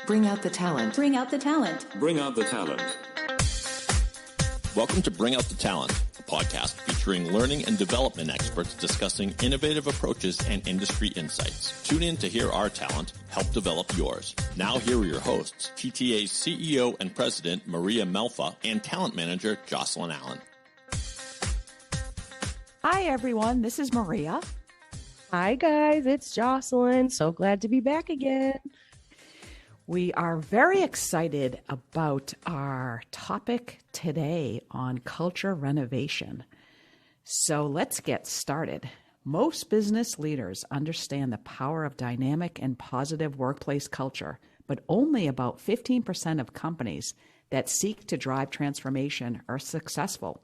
Bring out the talent. Bring out the talent. Bring out the talent. Welcome to Bring Out the Talent, a podcast featuring learning and development experts discussing innovative approaches and industry insights. Tune in to hear our talent help develop yours. Now here are your hosts, TTA's CEO and President Maria Melfa and Talent Manager Jocelyn Allen. Hi everyone, this is Maria. Hi guys, it's Jocelyn. So glad to be back again. We are very excited about our topic today on culture renovation. So let's get started. Most business leaders understand the power of dynamic and positive workplace culture, but only about 15% of companies that seek to drive transformation are successful,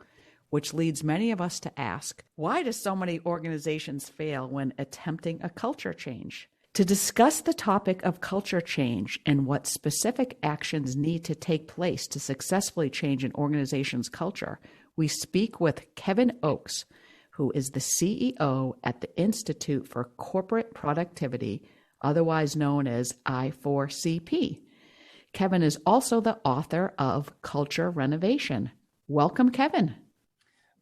which leads many of us to ask, why do so many organizations fail when attempting a culture change? To discuss the topic of culture change and what specific actions need to take place to successfully change an organization's culture, we speak with Kevin Oakes, who is the CEO at the Institute for Corporate Productivity, otherwise known as I4CP. Kevin is also the author of Culture Renovation. Welcome, Kevin.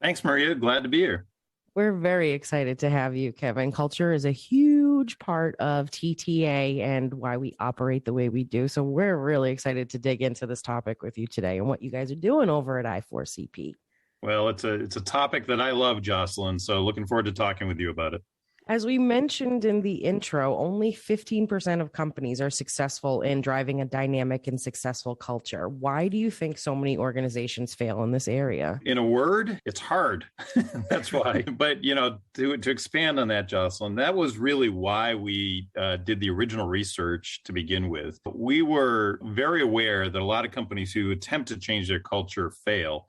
Thanks, Maria. Glad to be here. We're very excited to have you, Kevin. Culture is a huge part of TTA and why we operate the way we do. So we're really excited to dig into this topic with you today and what you guys are doing over at I4CP. Well, it's a topic that I love, Jocelyn. So looking forward to talking with you about it. As we mentioned in the intro, only 15% of companies are successful in driving a dynamic and successful culture. Why do you think so many organizations fail in this area? In a word, it's hard. That's why. But, to expand on that, Jocelyn, that was really why we did the original research to begin with. We were very aware that a lot of companies who attempt to change their culture fail.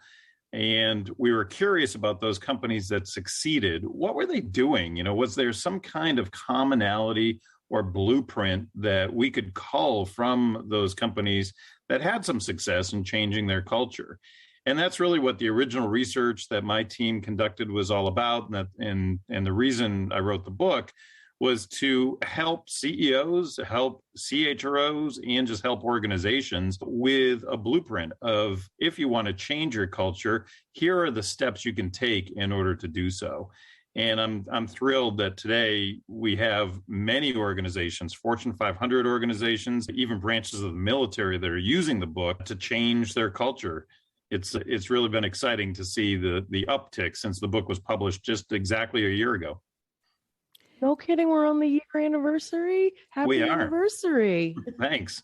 And we were curious about those companies that succeeded. What were they doing? Was there some kind of commonality or blueprint that we could cull from those companies that had some success in changing their culture? And that's really what the original research that my team conducted was all about. And the reason I wrote the book was to help CEOs, help CHROs, and just help organizations with a blueprint of, if you want to change your culture, here are the steps you can take in order to do so. And I'm thrilled that today we have many organizations, Fortune 500 organizations, even branches of the military that are using the book to change their culture. It's really been exciting to see the uptick since the book was published just exactly a year ago. No kidding, we're on the year anniversary. Happy anniversary. Thanks.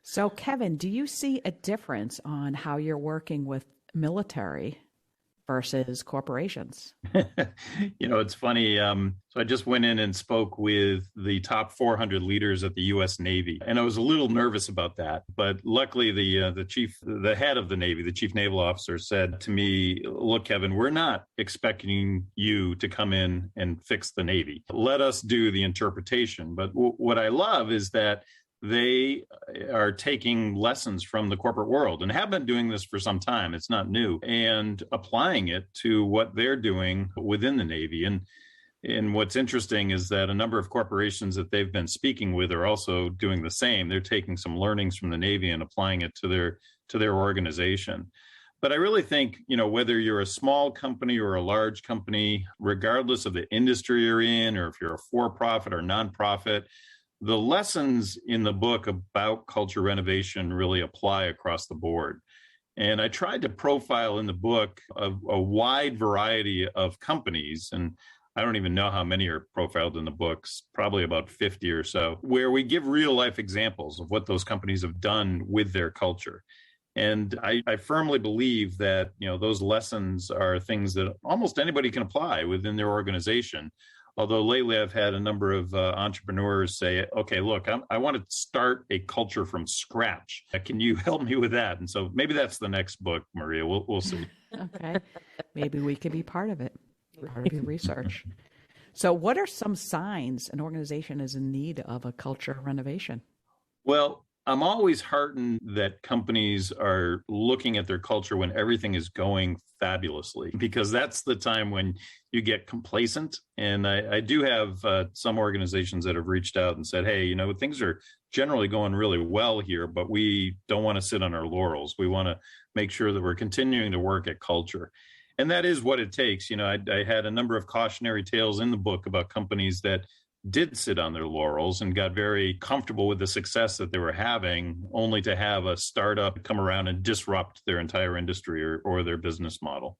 So, Kevin, do you see a difference on how you're working with military versus corporations? It's funny. So I just went in and spoke with the top 400 leaders at the U.S. Navy, and I was a little nervous about that. But luckily, the head of the Navy, the chief naval officer, said to me, "Look, Kevin, we're not expecting you to come in and fix the Navy. Let us do the interpretation." But what I love is that they are taking lessons from the corporate world and have been doing this for some time. It's not new, and applying it to what they're doing within the Navy. And what's interesting is that a number of corporations that they've been speaking with are also doing the same. They're taking some learnings from the Navy and applying it to their organization. But I really think, whether you're a small company or a large company, regardless of the industry you're in, or if you're a for-profit or nonprofit, the lessons in the book about culture renovation really apply across the board. And I tried to profile in the book a wide variety of companies, and I don't even know how many are profiled in the books, probably about 50 or so, where we give real life examples of what those companies have done with their culture. And I firmly believe that, those lessons are things that almost anybody can apply within their organization. Although lately I've had a number of entrepreneurs say, okay, look, I want to start a culture from scratch. Can you help me with that? And so maybe that's the next book, Maria. We'll see. Okay. Maybe we could be part of it, part of your research. So what are some signs an organization is in need of a culture renovation? Well, I'm always heartened that companies are looking at their culture when everything is going fabulously, because that's the time when you get complacent. And I do have some organizations that have reached out and said, hey, things are generally going really well here, but we don't want to sit on our laurels. We want to make sure that we're continuing to work at culture. And that is what it takes. I had a number of cautionary tales in the book about companies that did sit on their laurels and got very comfortable with the success that they were having, only to have a startup come around and disrupt their entire industry or their business model.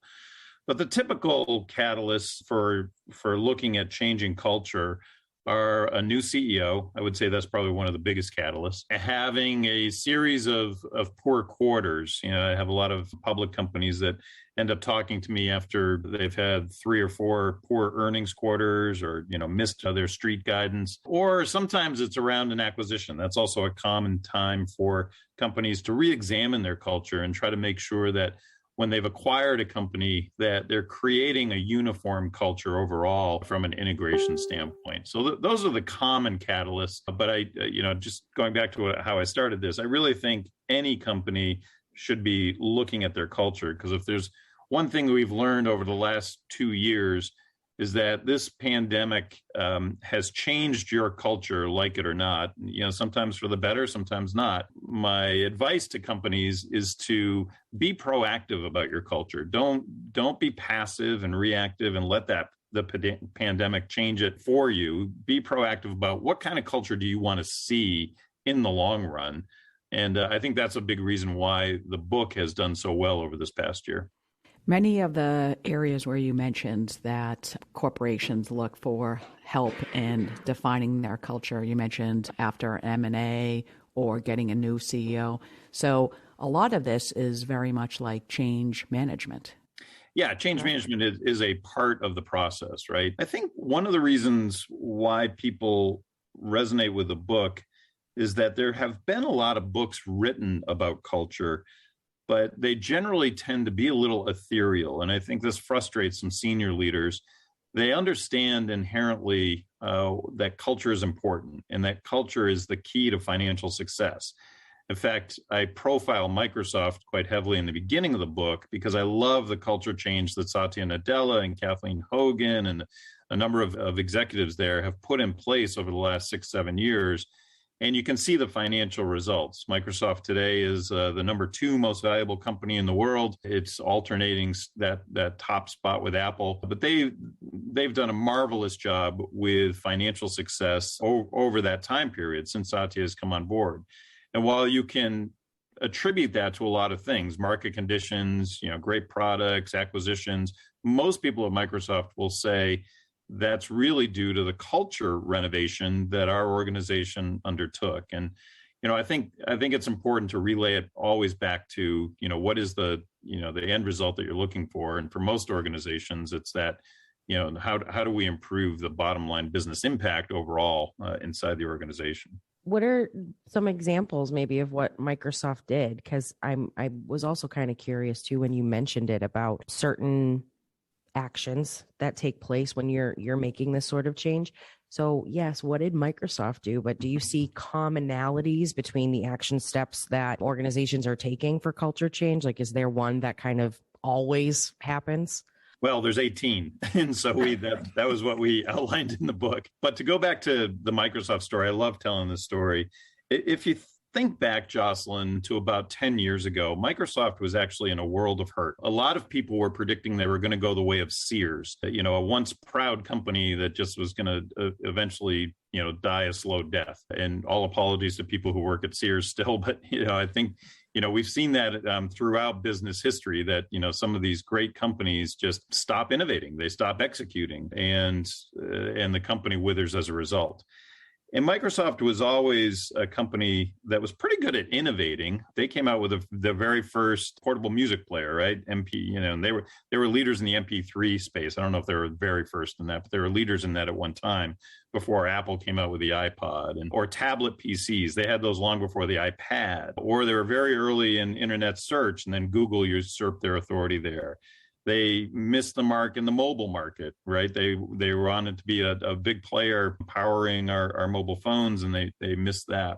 But the typical catalysts for looking at changing culture are a new CEO. I would say that's probably one of the biggest catalysts. Having a series of poor quarters. I have a lot of public companies that end up talking to me after they've had 3 or 4 poor earnings quarters, or missed their street guidance. Or sometimes it's around an acquisition. That's also a common time for companies to re-examine their culture and try to make sure that when they've acquired a company, that they're creating a uniform culture overall from an integration standpoint. So those are the common catalysts. But just going back to how I started this, I really think any company should be looking at their culture, because if there's one thing we've learned over the last 2 years, is that this pandemic has changed your culture, like it or not. Sometimes for the better, sometimes not. My advice to companies is to be proactive about your culture. Don't be passive and reactive and let the pandemic change it for you. Be proactive about what kind of culture do you want to see in the long run. And I think that's a big reason why the book has done so well over this past year. Many of the areas where you mentioned that corporations look for help in defining their culture, you mentioned after M&A or getting a new CEO. So a lot of this is very much like change management. Yeah, change management is a part of the process, right? I think one of the reasons why people resonate with the book is that there have been a lot of books written about culture, but they generally tend to be a little ethereal. And I think this frustrates some senior leaders. They understand inherently that culture is important and that culture is the key to financial success. In fact, I profile Microsoft quite heavily in the beginning of the book because I love the culture change that Satya Nadella and Kathleen Hogan and a number of executives there have put in place over the last 6-7 years. And you can see the financial results. Microsoft today is the number 2 most valuable company in the world. It's alternating that top spot with Apple. But they've done a marvelous job with financial success over that time period since Satya has come on board. And while you can attribute that to a lot of things, market conditions, great products, acquisitions, most people at Microsoft will say that's really due to the culture renovation that our organization undertook. And, I think it's important to relay it always back to, what is the end result that you're looking for. And for most organizations, it's that, how do we improve the bottom line business impact overall inside the organization? What are some examples maybe of what Microsoft did? Because I was also kind of curious too, when you mentioned it, about certain actions that take place when you're making this sort of change. So yes, what did Microsoft do? But do you see commonalities between the action steps that organizations are taking for culture change? Like, is there one that kind of always happens? Well, there's 18. And so that was what we outlined in the book. But to go back to the Microsoft story, I love telling this story. If you think back, Jocelyn, to about 10 years ago, Microsoft was actually in a world of hurt. A lot of people were predicting they were going to go the way of Sears, a once proud company that just was going to eventually, die a slow death. And all apologies to people who work at Sears still, but, I think, we've seen that throughout business history that, some of these great companies just stop innovating, they stop executing, and the company withers as a result. And Microsoft was always a company that was pretty good at innovating. They came out with the very first portable music player, right? MP, and they were leaders in the MP3 space. I don't know if they were very first in that, but they were leaders in that at one time before Apple came out with the iPod or tablet PCs. They had those long before the iPad, or they were very early in internet search, and then Google usurped their authority there. They missed the mark in the mobile market, right? They wanted to be a big player powering our mobile phones, and they missed that.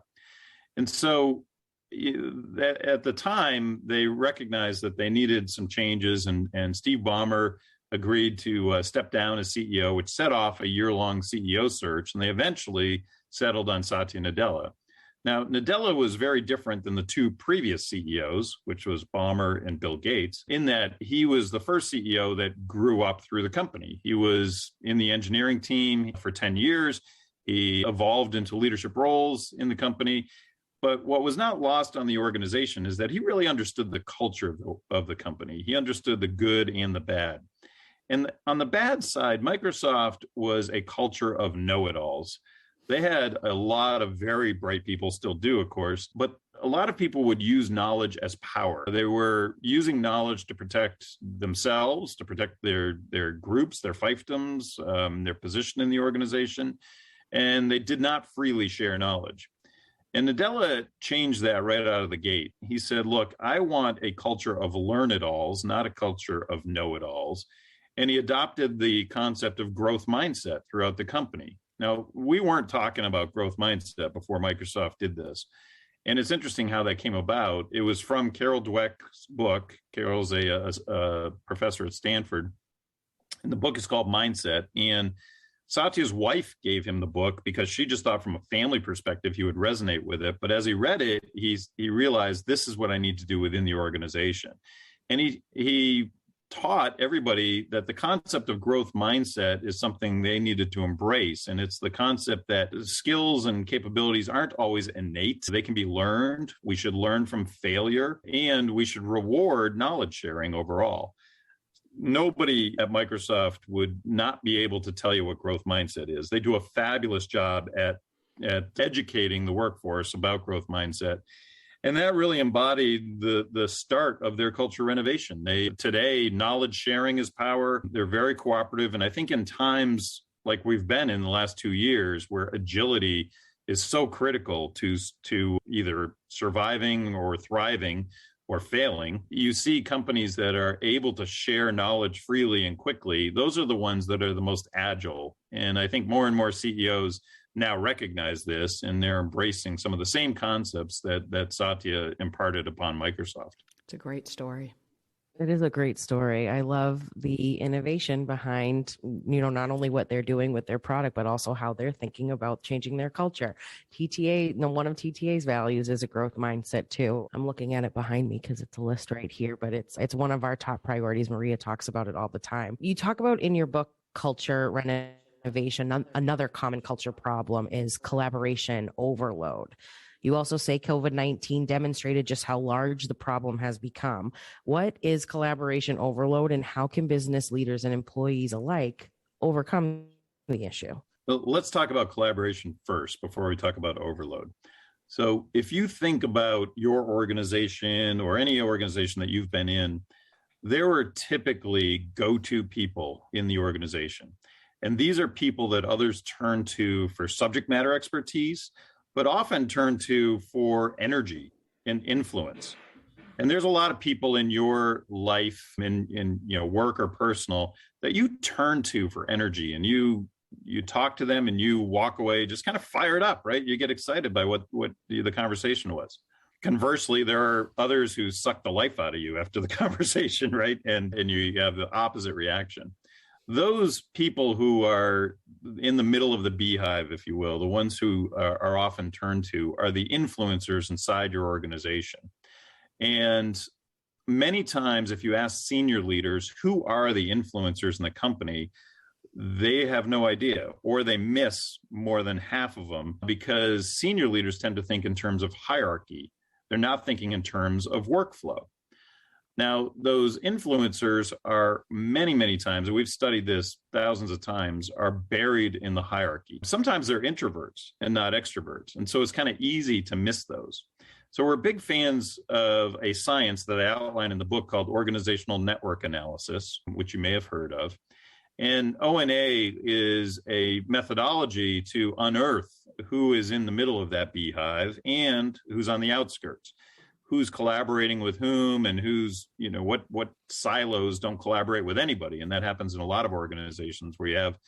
And so at the time, they recognized that they needed some changes, and Steve Ballmer agreed to step down as CEO, which set off a year-long CEO search, and they eventually settled on Satya Nadella. Now, Nadella was very different than the two previous CEOs, which was Ballmer and Bill Gates, in that he was the first CEO that grew up through the company. He was in the engineering team for 10 years. He evolved into leadership roles in the company. But what was not lost on the organization is that he really understood the culture of the company. He understood the good and the bad. And on the bad side, Microsoft was a culture of know-it-alls. They had a lot of very bright people, still do, of course, but a lot of people would use knowledge as power. They were using knowledge to protect themselves, to protect their groups, their fiefdoms, their position in the organization, and they did not freely share knowledge. And Nadella changed that right out of the gate. He said, look, I want a culture of learn-it-alls, not a culture of know-it-alls. And he adopted the concept of growth mindset throughout the company. Now, we weren't talking about growth mindset before Microsoft did this. And it's interesting how that came about. It was from Carol Dweck's book. Carol's a professor at Stanford. And the book is called Mindset. And Satya's wife gave him the book because she just thought from a family perspective he would resonate with it. But as he read it, he realized this is what I need to do within the organization. And he taught everybody that the concept of growth mindset is something they needed to embrace. And it's the concept that skills and capabilities aren't always innate. They can be learned. We should learn from failure, and we should reward knowledge sharing overall. Nobody at Microsoft would not be able to tell you what growth mindset is. They do a fabulous job at educating the workforce about growth mindset. And that really embodied the start of their culture renovation. Today, knowledge sharing is power. They're very cooperative. And I think in times like we've been in the last 2 years, where agility is so critical to either surviving or thriving or failing, you see companies that are able to share knowledge freely and quickly. Those are the ones that are the most agile. And I think more and more CEOs now recognize this, and they're embracing some of the same concepts that Satya imparted upon Microsoft. It's a great story. It is a great story. I love the innovation behind, not only what they're doing with their product, but also how they're thinking about changing their culture. One of TTA's values is a growth mindset too. I'm looking at it behind me because it's a list right here, but it's one of our top priorities. Maria talks about it all the time. You talk about in your book, Culture Renovation, another common culture problem is collaboration overload. You also say COVID-19 demonstrated just how large the problem has become. What is collaboration overload, and how can business leaders and employees alike overcome the issue? Well, let's talk about collaboration first before we talk about overload. So if you think about your organization or any organization that you've been in, there are typically go-to people in the organization. And these are people that others turn to for subject matter expertise, but often turn to for energy and influence. And there's a lot of people in your life, in work or personal, that you turn to for energy, and you talk to them and you walk away just kind of fired up, right? You get excited by what the conversation was. Conversely, there are others who suck the life out of you after the conversation, right? And you have the opposite reaction. Those people who are in the middle of the beehive, if you will, the ones who are often turned to, are the influencers inside your organization. And many times, if you ask senior leaders who are the influencers in the company, they have no idea, or they miss more than half of them, because senior leaders tend to think in terms of hierarchy. They're not thinking in terms of workflow. Now, those influencers are many, many times, and we've studied this thousands of times, are buried in the hierarchy. Sometimes they're introverts and not extroverts. And so it's kind of easy to miss those. So we're big fans of a science that I outline in the book called Organizational Network Analysis, which you may have heard of. And ONA is a methodology to unearth who is in the middle of that beehive and who's on the outskirts. Who's collaborating with whom, and who's, what silos don't collaborate with anybody. And that happens in a lot of organizations where you have,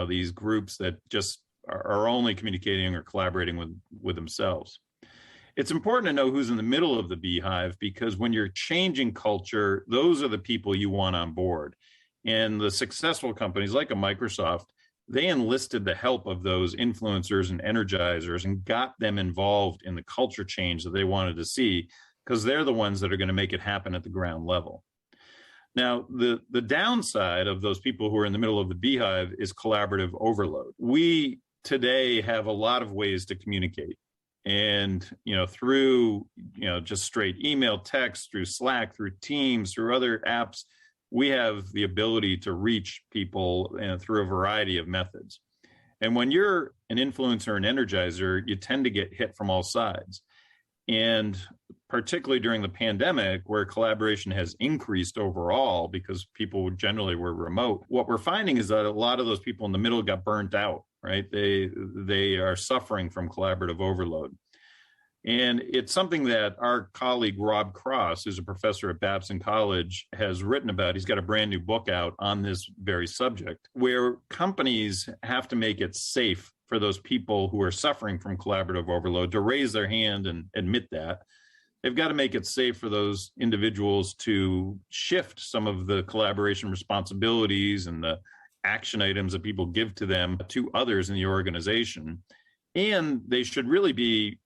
these groups that just are only communicating or collaborating with themselves. It's important to know who's in the middle of the beehive, because when you're changing culture, those are the people you want on board. And the successful companies like a Microsoft, they enlisted the help of those influencers and energizers and got them involved in the culture change that they wanted to see, because they're the ones that are going to make it happen at the ground level. Now, the downside of those people who are in the middle of the beehive is collaborative overload. We today have a lot of ways to communicate. And, through, just straight email, text, through Slack, through Teams, through other apps, we have the ability to reach people through a variety of methods. And when you're an influencer and energizer, you tend to get hit from all sides. And particularly during the pandemic, where collaboration has increased overall because people generally were remote, what we're finding is that a lot of those people in the middle got burnt out, right? They are suffering from collaborative overload. And it's something that our colleague, Rob Cross, who's a professor at Babson College, has written about. He's got a brand new book out on this very subject, where companies have to make it safe for those people who are suffering from collaborative overload to raise their hand and admit that. They've got to make it safe for those individuals to shift some of the collaboration responsibilities and the action items that people give to them to others in the organization. And they should really be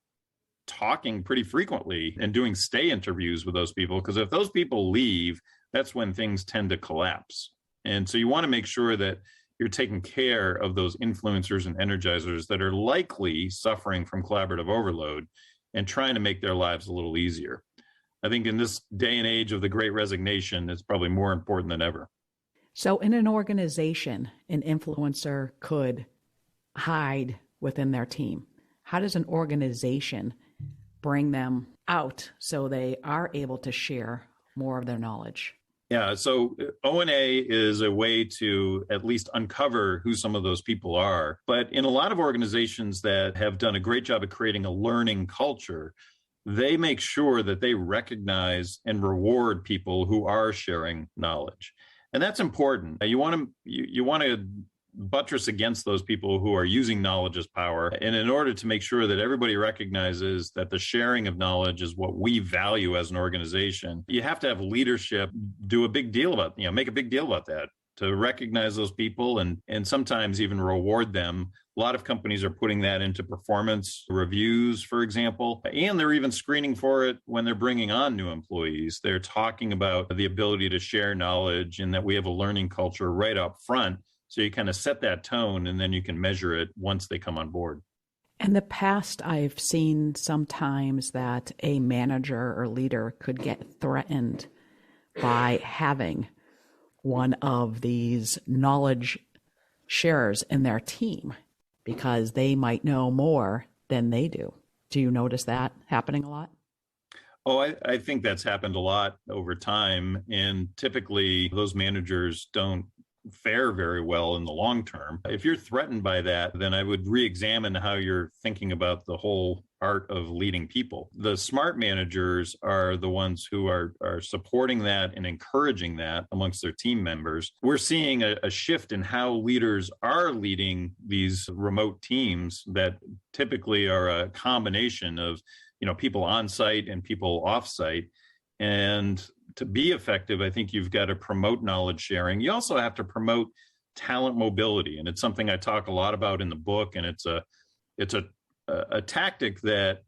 talking pretty frequently and doing stay interviews with those people, because if those people leave, that's when things tend to collapse. And so you want to make sure that you're taking care of those influencers and energizers that are likely suffering from collaborative overload and trying to make their lives a little easier. I think in this day and age of the Great Resignation, it's probably more important than ever. So in an organization, an influencer could hide within their team. How does an organization bring them out so they are able to share more of their knowledge? Yeah, so O&A is a way to at least uncover who some of those people are. But in a lot of organizations that have done a great job of creating a learning culture, they make sure that they recognize and reward people who are sharing knowledge. And that's important. You want to buttress against those people who are using knowledge as power. And in order to make sure that everybody recognizes that the sharing of knowledge is what we value as an organization, you have to have leadership do a big deal about, make a big deal about that, to recognize those people and sometimes even reward them. A lot of companies are putting that into performance reviews, for example, and they're even screening for it when they're bringing on new employees. They're talking about the ability to share knowledge and that we have a learning culture right up front. So you kind of set that tone and then you can measure it once they come on board. In the past, I've seen sometimes that a manager or leader could get threatened by having one of these knowledge sharers in their team because they might know more than they do. Do you notice that happening a lot? Oh, I think that's happened a lot over time. And typically those managers don't fare very well in the long term. If you're threatened by that, then I would re-examine how you're thinking about the whole art of leading people. The smart managers are the ones who are supporting that and encouraging that amongst their team members. We're seeing a shift in how leaders are leading these remote teams that typically are a combination of, people on site and people off site. And to be effective, I think you've got to promote knowledge sharing. You also have to promote talent mobility. And it's something I talk a lot about in the book. And it's a tactic that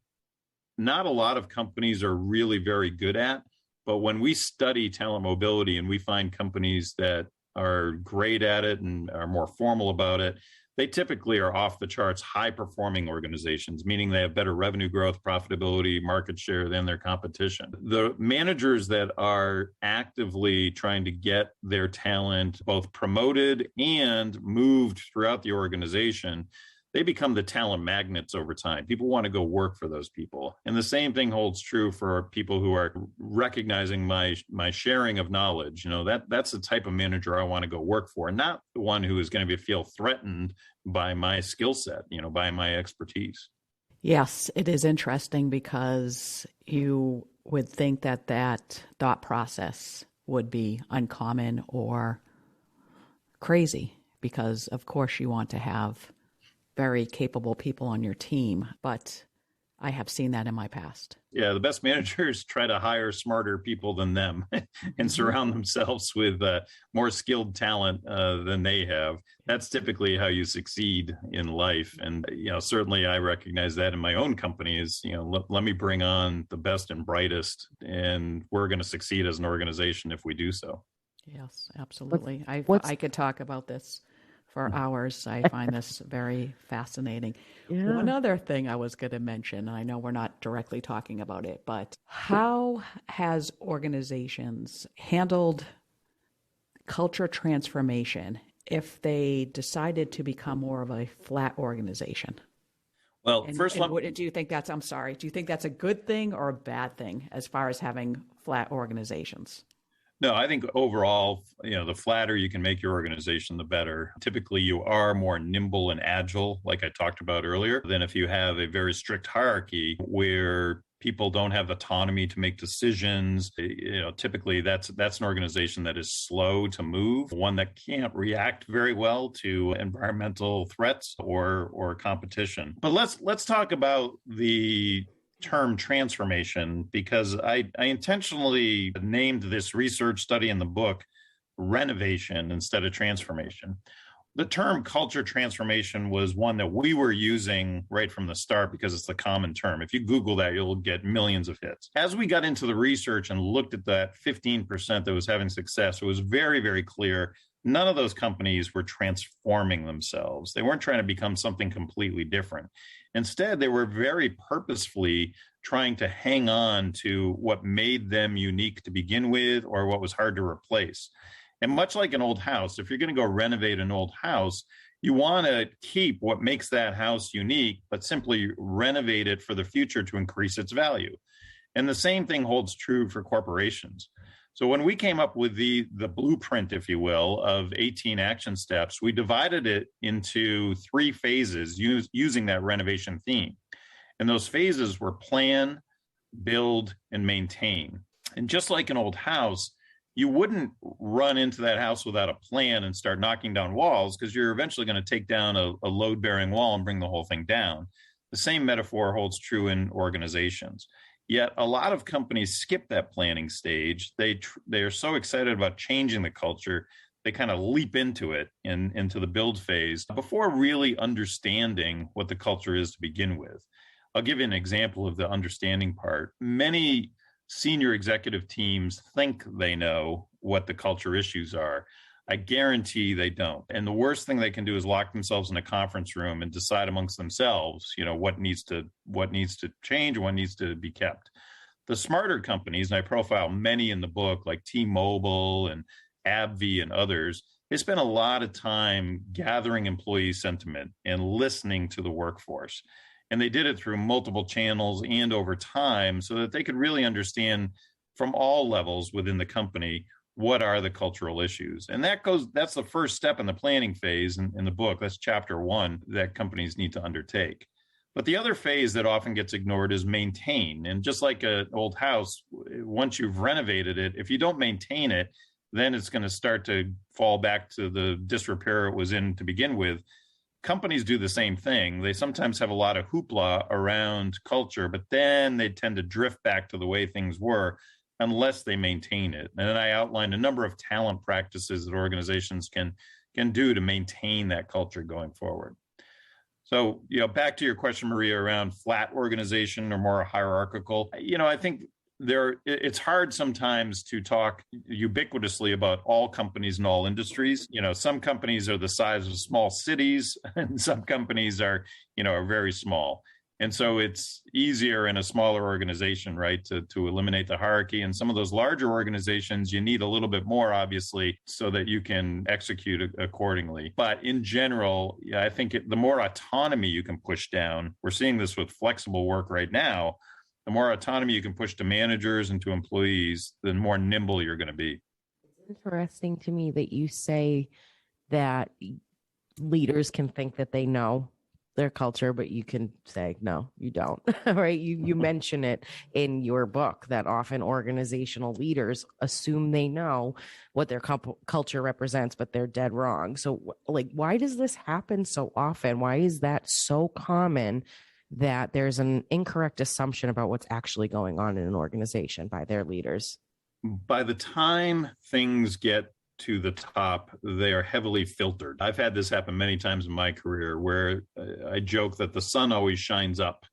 not a lot of companies are really very good at. But when we study talent mobility and we find companies that are great at it and are more formal about it, they typically are off the charts high performing organizations, meaning they have better revenue growth, profitability, market share than their competition. The managers that are actively trying to get their talent both promoted and moved throughout the organization, they become the talent magnets over time. People want to go work for those people. And the same thing holds true for people who are recognizing my sharing of knowledge. That's the type of manager I want to go work for, not the one who is going to feel threatened by my skill set, by my expertise. Yes, it is interesting because you would think that thought process would be uncommon or crazy because, of course, you want to have very capable people on your team. But I have seen that in my past. Yeah, the best managers try to hire smarter people than them and surround themselves with more skilled talent than they have. That's typically how you succeed in life. And, certainly I recognize that in my own company is, let me bring on the best and brightest, and we're going to succeed as an organization if we do so. Yes, absolutely. I could talk about this for hours. I find this very fascinating. Yeah. One other thing I was going to mention, I know we're not directly talking about it, but how has organizations handled culture transformation if they decided to become more of a flat organization? Well, do you think that's a good thing or a bad thing as far as having flat organizations? No, I think overall, the flatter you can make your organization, the better. Typically, you are more nimble and agile, like I talked about earlier, than if you have a very strict hierarchy where people don't have autonomy to make decisions. Typically, that's an organization that is slow to move, one that can't react very well to environmental threats or competition. But let's talk about the term transformation, because I intentionally named this research study in the book Renovation instead of transformation. The term culture transformation was one that we were using right from the start because it's the common term. If you Google that, you'll get millions of hits. As we got into the research and looked at that 15% that was having success, it was very, very clear none of those companies were transforming themselves. They weren't trying to become something completely different. Instead, they were very purposefully trying to hang on to what made them unique to begin with or what was hard to replace. And much like an old house, if you're going to go renovate an old house, you want to keep what makes that house unique, but simply renovate it for the future to increase its value. And the same thing holds true for corporations. So when we came up with the blueprint, if you will, of 18 action steps, we divided it into 3 phases using that renovation theme. And those phases were plan, build, and maintain. And just like an old house, you wouldn't run into that house without a plan and start knocking down walls, because you're eventually going to take down a load-bearing wall and bring the whole thing down. The same metaphor holds true in organizations. Yet a lot of companies skip that planning stage. They are so excited about changing the culture, they kind of leap into it into the build phase before really understanding what the culture is to begin with. I'll give you an example of the understanding part. Many senior executive teams think they know what the culture issues are. I guarantee they don't. And the worst thing they can do is lock themselves in a conference room and decide amongst themselves, what needs to change and what needs to be kept. The smarter companies, and I profile many in the book, like T-Mobile and AbbVie and others, they spend a lot of time gathering employee sentiment and listening to the workforce. And they did it through multiple channels and over time so that they could really understand from all levels within the company what are the cultural issues. And that's the first step in the planning phase in the book. That's chapter 1 that companies need to undertake. But the other phase that often gets ignored is maintain. And just like an old house, once you've renovated it, if you don't maintain it, then it's going to start to fall back to the disrepair it was in to begin with. Companies do the same thing. They sometimes have a lot of hoopla around culture, but then they tend to drift back to the way things were unless they maintain it. And then I outlined a number of talent practices that organizations can do to maintain that culture going forward. So, back to your question, Maria, around flat organization or more hierarchical, I think it's hard sometimes to talk ubiquitously about all companies and all industries. Some companies are the size of small cities and some companies are very small. And so it's easier in a smaller organization, right, to eliminate the hierarchy. And some of those larger organizations, you need a little bit more, obviously, so that you can execute accordingly. But in general, I think the more autonomy you can push down, we're seeing this with flexible work right now, the more autonomy you can push to managers and to employees, the more nimble you're going to be. It's interesting to me that you say that leaders can think that they know their culture, but you can say, no, you don't, right? You mention it in your book that often organizational leaders assume they know what their culture represents, but they're dead wrong. So why does this happen so often? Why is that so common that there's an incorrect assumption about what's actually going on in an organization by their leaders? By the time things get to the top, they are heavily filtered. I've had this happen many times in my career where I joke that the sun always shines up.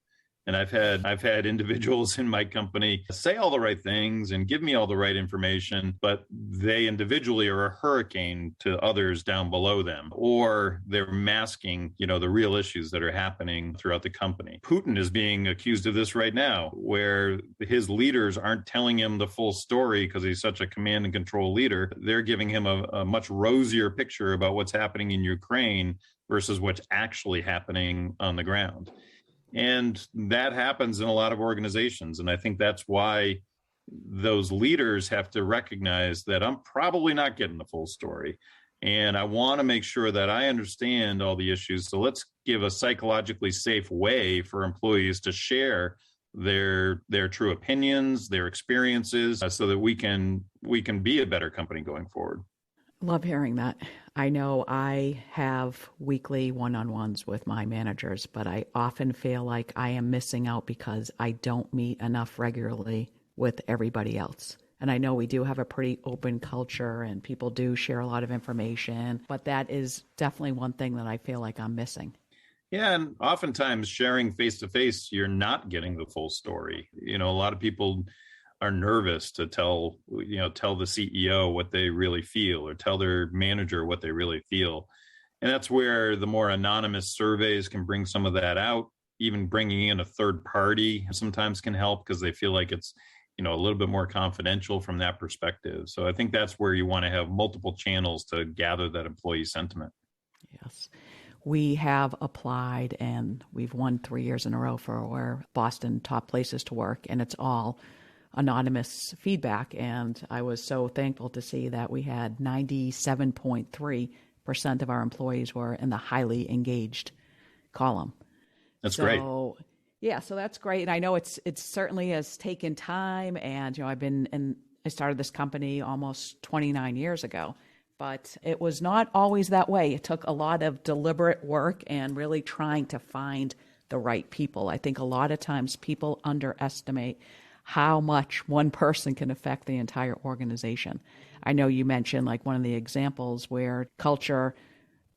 And I've had individuals in my company say all the right things and give me all the right information, but they individually are a hurricane to others down below them, or they're masking, the real issues that are happening throughout the company. Putin is being accused of this right now, where his leaders aren't telling him the full story because he's such a command and control leader. They're giving him a much rosier picture about what's happening in Ukraine versus what's actually happening on the ground. And that happens in a lot of organizations. And I think that's why those leaders have to recognize that I'm probably not getting the full story. And I want to make sure that I understand all the issues. So let's give a psychologically safe way for employees to share their true opinions, their experiences, so that we can be a better company going forward. Love hearing that. I know I have weekly one-on-ones with my managers, but I often feel like I am missing out because I don't meet enough regularly with everybody else. And I know we do have a pretty open culture and people do share a lot of information, but that is definitely one thing that I feel like I'm missing. Yeah, and oftentimes sharing face-to-face, you're not getting the full story. A lot of people are nervous to tell the CEO what they really feel or tell their manager what they really feel. And that's where the more anonymous surveys can bring some of that out. Even bringing in a third party sometimes can help because they feel like it's, a little bit more confidential from that perspective. So I think that's where you want to have multiple channels to gather that employee sentiment. Yes. We have applied and we've won 3 years in a row for our Boston top places to work, and it's all anonymous feedback. And I was so thankful to see that we had 97.3% of our employees were in the highly engaged column. That's great. Yeah, so that's great. And I know it's certainly has taken time. And, I started this company almost 29 years ago, but it was not always that way. It took a lot of deliberate work and really trying to find the right people. I think a lot of times people underestimate how much one person can affect the entire organization. I know you mentioned like one of the examples where culture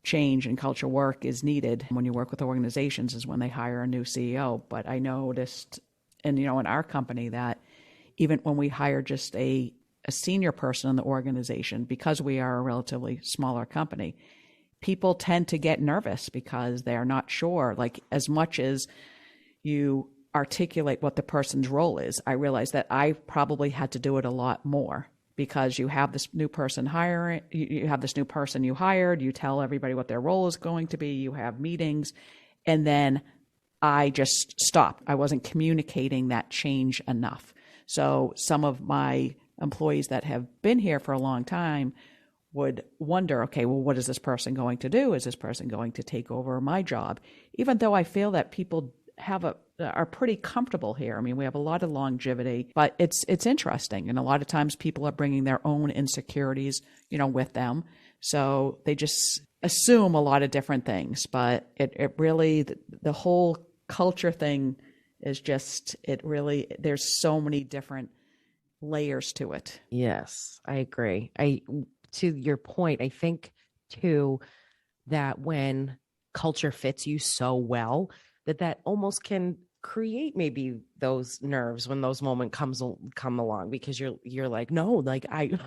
change and culture work is needed when you work with organizations is when they hire a new CEO. But I noticed in our company that even when we hire just a senior person in the organization, because we are a relatively smaller company, people tend to get nervous because they're not sure, like as much as you articulate what the person's role is. I realized that I probably had to do it a lot more because you have this new person hiring, you have this new person you hired, you tell everybody what their role is going to be, you have meetings, and then I just stopped. I wasn't communicating that change enough. So some of my employees that have been here for a long time would wonder, okay, well, what is this person going to do? Is this person going to take over my job? Even though I feel that people are pretty comfortable here. I mean, we have a lot of longevity, but it's interesting. And a lot of times people are bringing their own insecurities, with them. So they just assume a lot of different things, but it really, the whole culture thing is just, there's so many different layers to it. Yes, I agree. To your point, I think too, that when culture fits you so well, that almost can create maybe those nerves when those moments come along, because you're like, no, like I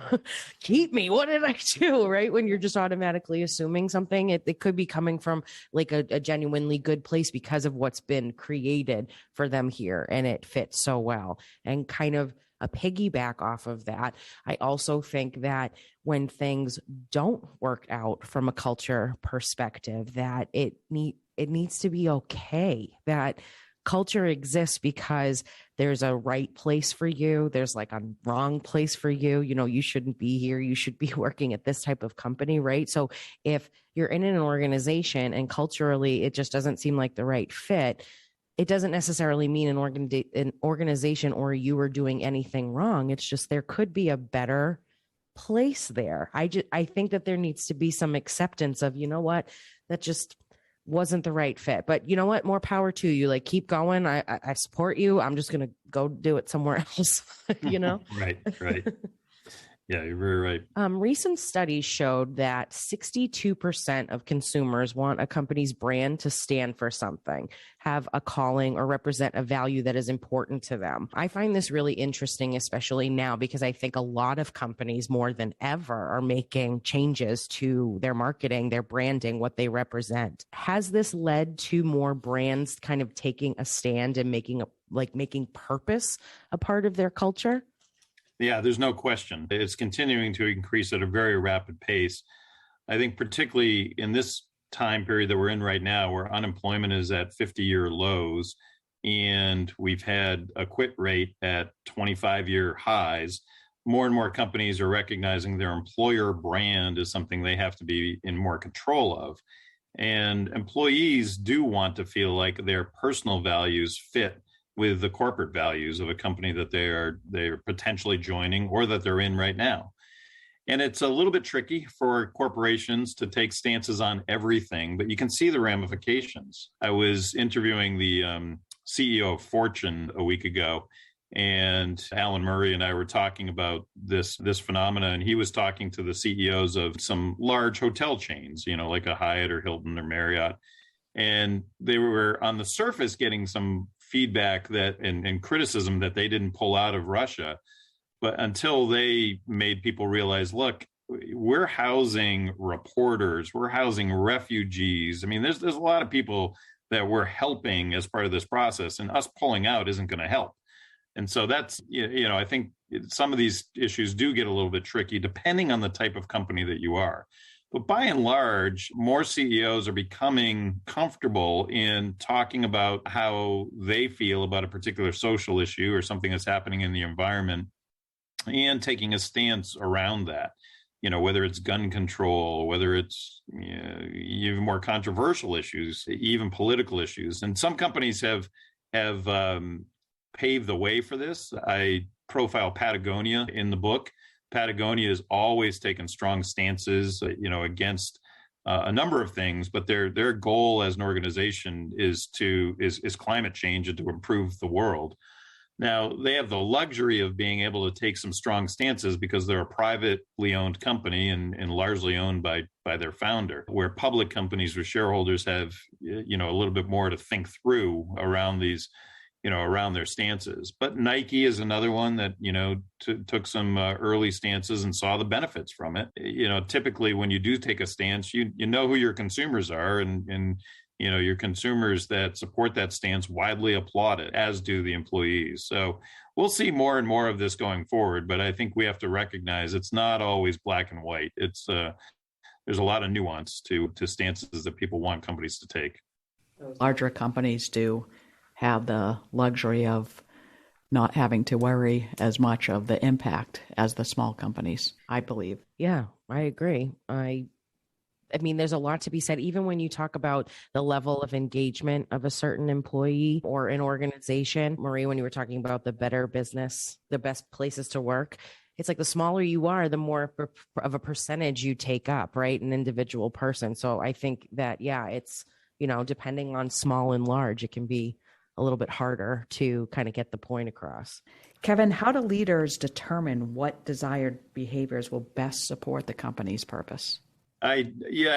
keep me. What did I do? Right. When you're just automatically assuming something, it could be coming from like a genuinely good place because of what's been created for them here. And it fits so well. And kind of a piggyback off of that, I also think that when things don't work out from a culture perspective, that it needs to be okay, that culture exists because there's a right place for you. There's like a wrong place for you. You shouldn't be here. You should be working at this type of company, right? So if you're in an organization and culturally it just doesn't seem like the right fit, it doesn't necessarily mean an organization or you are doing anything wrong. It's just there could be a better place there. I think that there needs to be some acceptance of, that just wasn't the right fit. But you know what? More power to you. Like, keep going. I support you. I'm just going to go do it somewhere else, Right. Yeah, you're very right. Recent studies showed that 62% of consumers want a company's brand to stand for something, have a calling, or represent a value that is important to them. I find this really interesting, especially now, because I think a lot of companies more than ever are making changes to their marketing, their branding, what they represent. Has this led to more brands kind of taking a stand and making purpose a part of their culture? Yeah, there's no question. It's continuing to increase at a very rapid pace. I think particularly in this time period that we're in right now, where unemployment is at 50-year lows and we've had a quit rate at 25-year highs, more and more companies are recognizing their employer brand is something they have to be in more control of. And employees do want to feel like their personal values fit with the corporate values of a company that they're potentially joining or that they're in right now. And it's a little bit tricky for corporations to take stances on everything, but you can see the ramifications. I was interviewing the CEO of Fortune a week ago, and Alan Murray and I were talking about this phenomena, and he was talking to the CEOs of some large hotel chains, like a Hyatt or Hilton or Marriott. And they were on the surface getting some feedback and criticism that they didn't pull out of Russia. But until they made people realize, look, we're housing reporters, we're housing refugees. I mean, there's a lot of people that we're helping as part of this process, and us pulling out isn't going to help. And so that's, I think some of these issues do get a little bit tricky depending on the type of company that you are. But by and large, more CEOs are becoming comfortable in talking about how they feel about a particular social issue or something that's happening in the environment and taking a stance around that, whether it's gun control, whether it's even more controversial issues, even political issues. And some companies have paved the way for this. I profile Patagonia in the book. Patagonia has always taken strong stances, against a number of things, but their goal as an organization is climate change and to improve the world. Now, they have the luxury of being able to take some strong stances because they're a privately owned company and largely owned by their founder, where public companies with shareholders have, a little bit more to think through around these, around their stances. But Nike is another one that, took some early stances and saw the benefits from it. Typically when you do take a stance, you know who your consumers are, and your consumers that support that stance widely applaud it, as do the employees. So we'll see more and more of this going forward, but I think we have to recognize it's not always black and white. It's there's a lot of nuance to stances that people want companies to take. Larger companies do have the luxury of not having to worry as much of the impact as the small companies, I believe. Yeah, I agree. I mean, there's a lot to be said, even when you talk about the level of engagement of a certain employee or an organization. Marie, when you were talking about the better business, the best places to work, it's like the smaller you are, the more of a percentage you take up, right? An individual person. So I think that, yeah, it's, depending on small and large, it can be a little bit harder to kind of get the point across. Kevin, how do leaders determine what desired behaviors will best support the company's purpose? I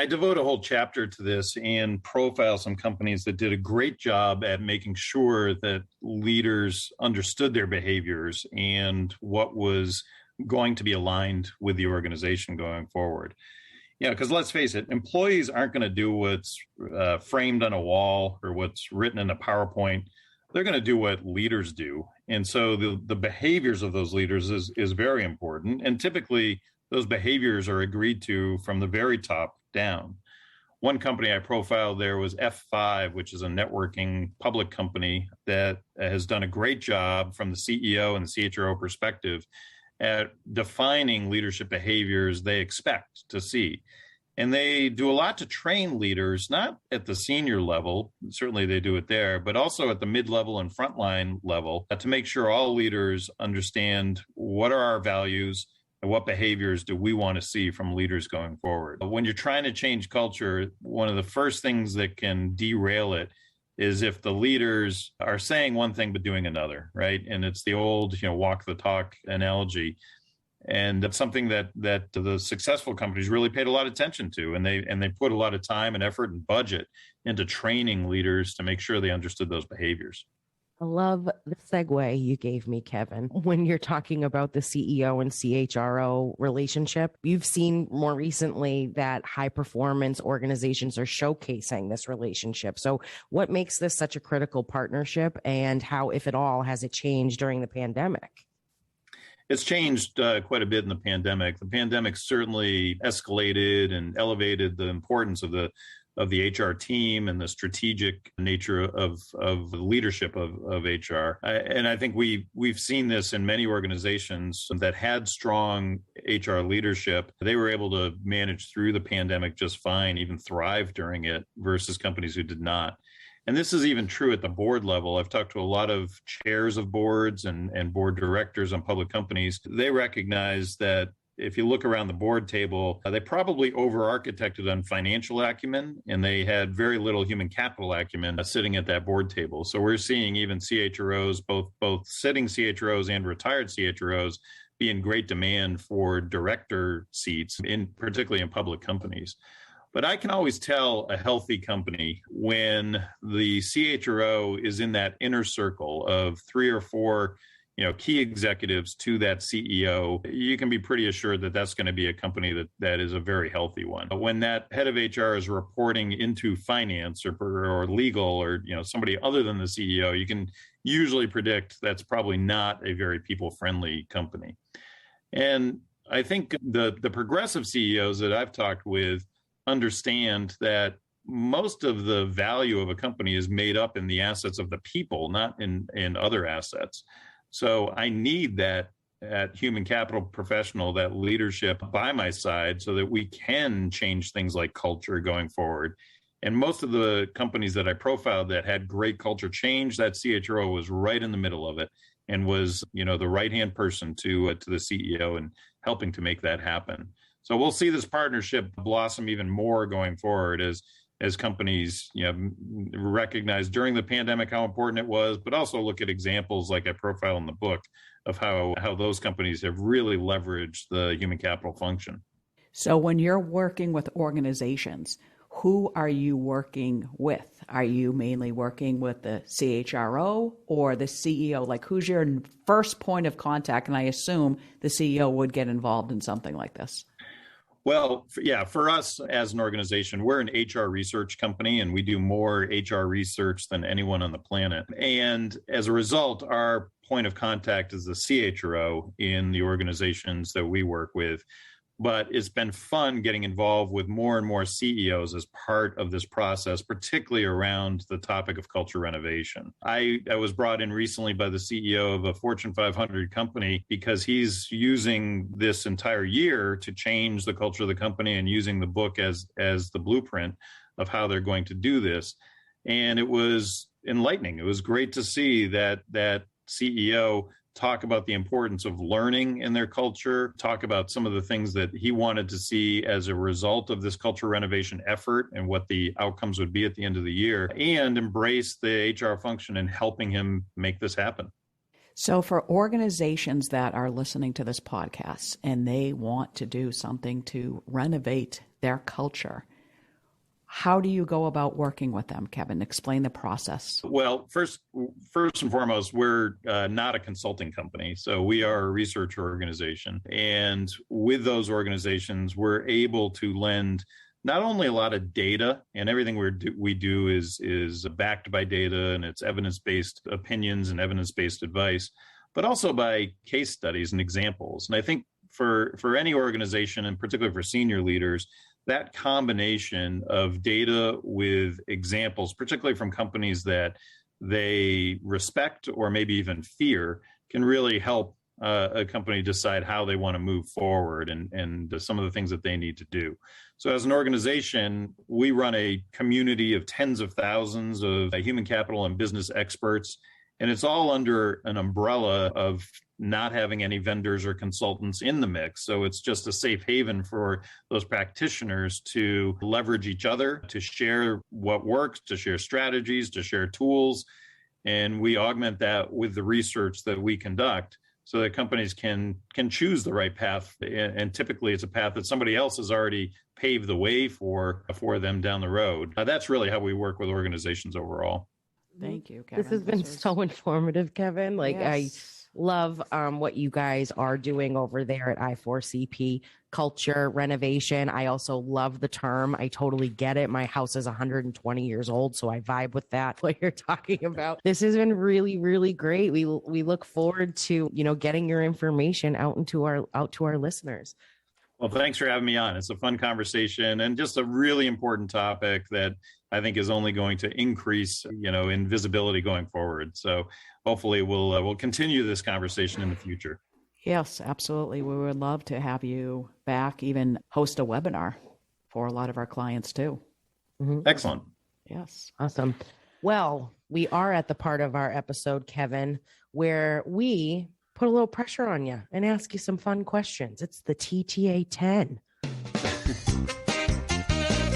devote a whole chapter to this and profile some companies that did a great job at making sure that leaders understood their behaviors and what was going to be aligned with the organization going forward. Because let's face it, employees aren't going to do what's framed on a wall or what's written in a PowerPoint. They're going to do what leaders do. And so the behaviors of those leaders is very important. And typically, those behaviors are agreed to from the very top down. One company I profiled there was F5, which is a networking public company that has done a great job from the CEO and the CHRO perspective at defining leadership behaviors they expect to see. And they do a lot to train leaders, not at the senior level, certainly they do it there, but also at the mid-level and frontline level to make sure all leaders understand what are our values and what behaviors do we want to see from leaders going forward. But when you're trying to change culture, one of the first things that can derail it is if the leaders are saying one thing but doing another, right? And it's the old, walk the talk analogy. And that's something that the successful companies really paid a lot of attention to, and they put a lot of time and effort and budget into training leaders to make sure they understood those behaviors. I love the segue you gave me, Kevin. When you're talking about the CEO and CHRO relationship, you've seen more recently that high performance organizations are showcasing this relationship. So what makes this such a critical partnership, and how, if at all, has it changed during the pandemic? It's changed quite a bit in the pandemic. The pandemic certainly escalated and elevated the importance of the HR team and the strategic nature of the leadership of HR. And I think we've seen this in many organizations that had strong HR leadership. They were able to manage through the pandemic just fine, even thrive during it, versus companies who did not. And this is even true at the board level. I've talked to a lot of chairs of boards and board directors on public companies. They recognize that if you look around the board table, they probably over-architected on financial acumen, and they had very little human capital acumen sitting at that board table. So we're seeing even CHROs, both sitting CHROs and retired CHROs, be in great demand for director seats, particularly in public companies. But I can always tell a healthy company when the CHRO is in that inner circle of 3 or 4 key executives to that CEO. You can be pretty assured that that's going to be a company that is a very healthy one. But when that head of HR is reporting into finance or legal or somebody other than the CEO, you can usually predict that's probably not a very people-friendly company. And I think the progressive CEOs that I've talked with understand that most of the value of a company is made up in the assets of the people, not in other assets. So I need that human capital professional, that leadership by my side, so that we can change things like culture going forward. And most of the companies that I profiled that had great culture change, that CHRO was right in the middle of it and was, the right-hand person to the CEO and helping to make that happen. So we'll see this partnership blossom even more going forward as companies recognize during the pandemic how important it was, but also look at examples like I profile in the book of how those companies have really leveraged the human capital function. So when you're working with organizations, who are you working with? Are you mainly working with the CHRO or the CEO? Like, who's your first point of contact? And I assume the CEO would get involved in something like this. Well, for us as an organization, we're an HR research company, and we do more HR research than anyone on the planet. And as a result, our point of contact is the CHRO in the organizations that we work with. But it's been fun getting involved with more and more CEOs as part of this process, particularly around the topic of culture renovation. I was brought in recently by the CEO of a Fortune 500 company because he's using this entire year to change the culture of the company and using the book as the blueprint of how they're going to do this. And it was enlightening. It was great to see that CEO talk about the importance of learning in their culture, talk about some of the things that he wanted to see as a result of this culture renovation effort and what the outcomes would be at the end of the year, and embrace the HR function in helping him make this happen. So for organizations that are listening to this podcast and they want to do something to renovate their culture, how do you go about working with them, Kevin? Explain the process. Well, first and foremost, we're not a consulting company. So we are a research organization. And with those organizations, we're able to lend not only a lot of data, and everything we do is backed by data, and it's evidence-based opinions and evidence-based advice, but also by case studies and examples. And I think for any organization, and particularly for senior leaders, that combination of data with examples, particularly from companies that they respect or maybe even fear, can really help a company decide how they want to move forward and some of the things that they need to do. So as an organization, we run a community of tens of thousands of human capital and business experts, And it's all under an umbrella of not having any vendors or consultants in the mix. So it's just a safe haven for those practitioners to leverage each other, to share what works, to share strategies, to share tools. And we augment that with the research that we conduct so that companies can choose the right path. And typically it's a path that somebody else has already paved the way for them down the road. That's really how we work with organizations overall. Thank you, Kevin. This has been so informative, Kevin. Yes. I love what you guys are doing over there at I4CP, culture, renovation. I also love the term. I totally get it. My house is 120 years old, so I vibe with that, what you're talking about. This has been really, really great. We look forward to, getting your information out to our listeners. Well, thanks for having me on. It's a fun conversation and just a really important topic that I think is only going to increase, in visibility going forward. So hopefully we'll continue this conversation in the future. Yes, absolutely. We would love to have you back, even host a webinar for a lot of our clients too. Mm-hmm. Excellent. Yes. Awesome. Well, we are at the part of our episode, Kevin, where we put a little pressure on you and ask you some fun questions. It's the TTA 10.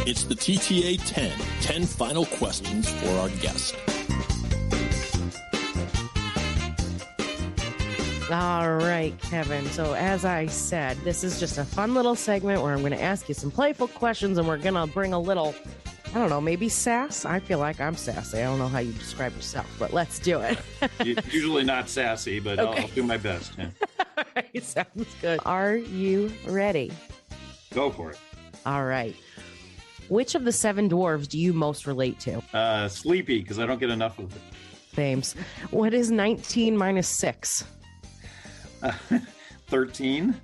It's the TTA 10 final questions for our guest. All right, Kevin. So as I said, this is just a fun little segment where I'm going to ask you some playful questions and we're going to bring a little, I don't know, maybe sass. I feel like I'm sassy. I don't know how you describe yourself, but let's do it. Usually not sassy, but okay. I'll do my best. Yeah. All right, sounds good. Are you ready? Go for it. All right. Which of the 7 dwarves do you most relate to? Sleepy, because I don't get enough of it. Thames. What is 19 minus 6? 13.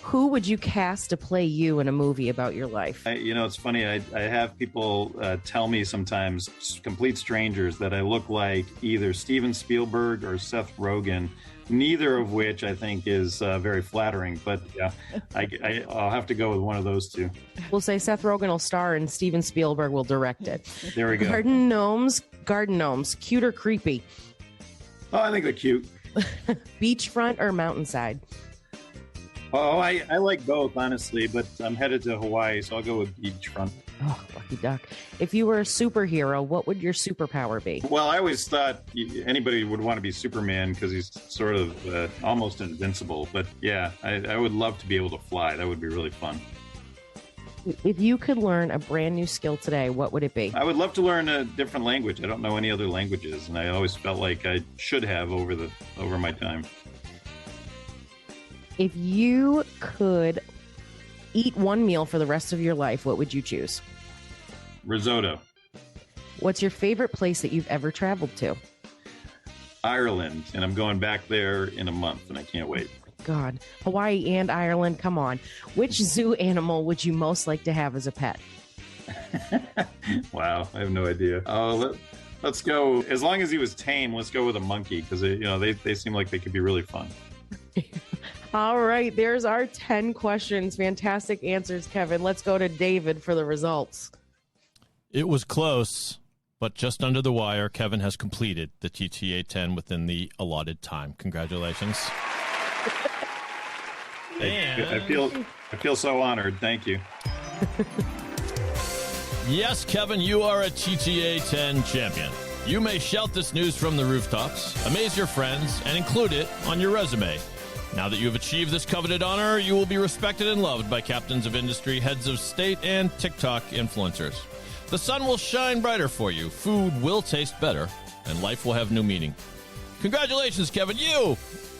Who would you cast to play you in a movie about your life? It's funny. I have people tell me sometimes, complete strangers, that I look like either Steven Spielberg or Seth Rogen, neither of which I think is very flattering. But yeah, I'll have to go with one of those two. We'll say Seth Rogen will star and Steven Spielberg will direct it. There we go. Garden gnomes, cute or creepy? Oh, I think they're cute. Beachfront or mountainside? Oh, I like both, honestly, but I'm headed to Hawaii, so I'll go with beachfront. Oh, lucky duck. If you were a superhero, what would your superpower be? Well, I always thought anybody would want to be Superman because he's sort of almost invincible. But yeah, I would love to be able to fly. That would be really fun. If you could learn a brand new skill today, what would it be? I would love to learn a different language. I don't know any other languages, and I always felt like I should have over my time. If you could eat one meal for the rest of your life, what would you choose? Risotto. What's your favorite place that you've ever traveled to? Ireland, and I'm going back there in a month, and I can't wait. God, Hawaii and Ireland, come on. Which zoo animal would you most like to have as a pet? Wow, I have no idea. Oh, let's go. As long as he was tame, let's go with a monkey because they seem like they could be really fun. All right, there's our 10 questions. Fantastic answers, Kevin. Let's go to David for the results. It was close, but just under the wire. Kevin has completed the TTA 10 within the allotted time. Congratulations. I feel so honored. Thank you. Yes, Kevin, you are a TTA 10 champion. You may shout this news from the rooftops, amaze your friends, and include it on your resume. Now that you have achieved this coveted honor, you will be respected and loved by captains of industry, heads of state, and TikTok influencers. The sun will shine brighter for you, food will taste better, and life will have new meaning. Congratulations, Kevin. You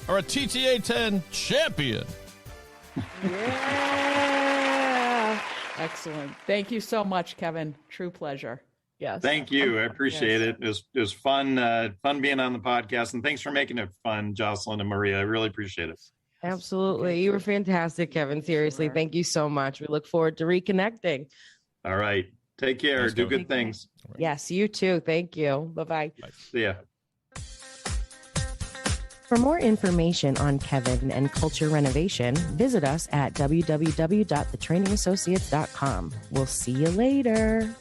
are a TTA 10 champion. Yeah. Excellent. Thank you so much, Kevin. True pleasure. Yes. Thank you. I appreciate it. It was fun being on the podcast, and thanks for making it fun, Jocelyn and Maria. I really appreciate it. Absolutely. You were fantastic, Kevin. Seriously. Sure. Thank you so much. We look forward to reconnecting. All right. Take care. Thanks, Do Kevin. good things. Yes, you too. Thank you. Bye-bye. Bye. See ya. For more information on Kevin and Culture Renovation, visit us at www.thetrainingassociates.com. We'll see you later.